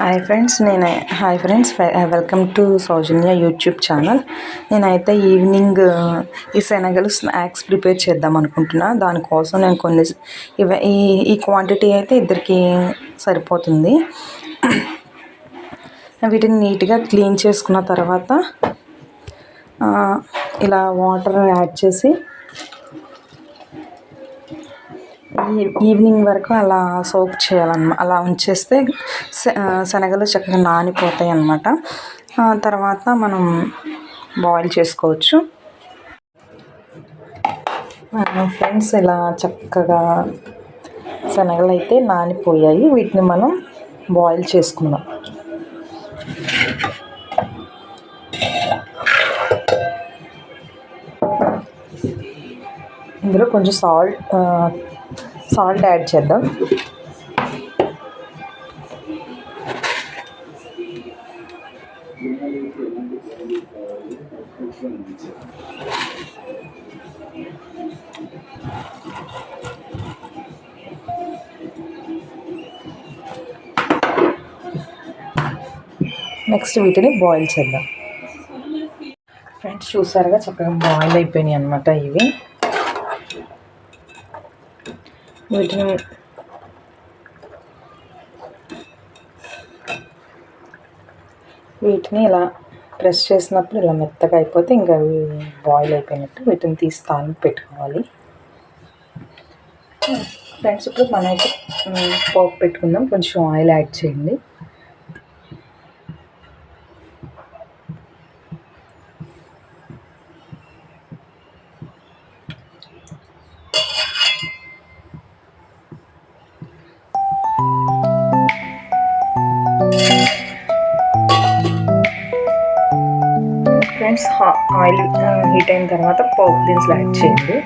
Hi friends, welcome to Soujanya YouTube channel. నేనైతే evening ఈ శనగలు స్నాక్స్ ప్రిపేర్ చేద్దాం అనుకుంటున్నా. దానికోసం నేను కొన్ని ఈ క్వాంటిటీ అయితే ఇద్దరికి సరిపోతుంది. వీటిని నీట్గా క్లీన్ చేసుకున్న తర్వాత ఇలా వాటర్ యాడ్ చేసి ఈవినింగ్ వరకు అలా సోక్ చేయాలన్నమాట. అలా ఉంచేస్తే శనగలు చక్కగా నానిపోతాయి అన్నమాట. తర్వాత మనం బాయిల్ చేసుకోవచ్చు. ఫ్రెండ్స్, ఇలా చక్కగా శనగలు అయితే నానిపోయాయి. వీటిని మనం బాయిల్ చేసుకుందాం. ఇందులో కొంచెం సాల్ట్ యాడ్ చేద్దాం. నెక్స్ట్ వీటిని బాయిల్ చేద్దాం. ఫ్రెండ్స్, చూసారుగా చక్కగా బాయిల్ అయిపోయినాయి అన్నమాట. వీటిని ఇలా ప్రెస్ చేసినప్పుడు ఇలా మెత్తగా అయిపోతే ఇంకా అవి బాయిల్ అయిపోయినట్టు. వీటిని తీసి తాలింపు పెట్టుకోవాలి. ఫ్రెండ్స్, ఇప్పుడు మనమైతే పోపు పెట్టుకుందాం. కొంచెం ఆయిల్ యాడ్ చేయండి. ఫ్రెండ్స్, ఆయిల్ హీట్ అయిన తర్వాత పోపు దినుసులు యాడ్ చేయండి.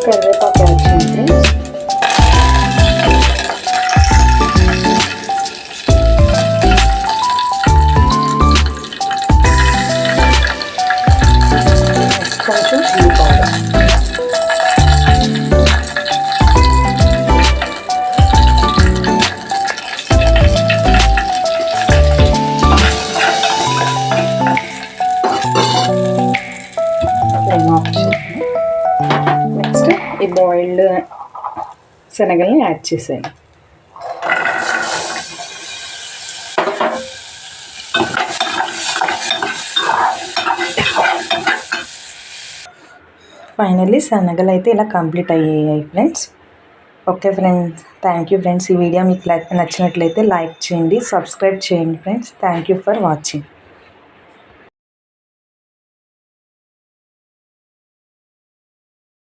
కరివేపాకు యాడ్ చేయండి. కొంచెం చిల్లీ పౌడర్. నెక్స్ట్ ఈ బాయిల్డ్ శనగల్ని యాడ్ చేసేయండి. ఫైనల్లీ శనగలు అయితే ఇలా కంప్లీట్ అయ్యాయి friends. Okay friends, thank you friends. ఈ వీడియో మీకు నచ్చినట్లయితే లైక్ చేయండి, సబ్స్క్రైబ్ చేయండి friends. Thank you for watching.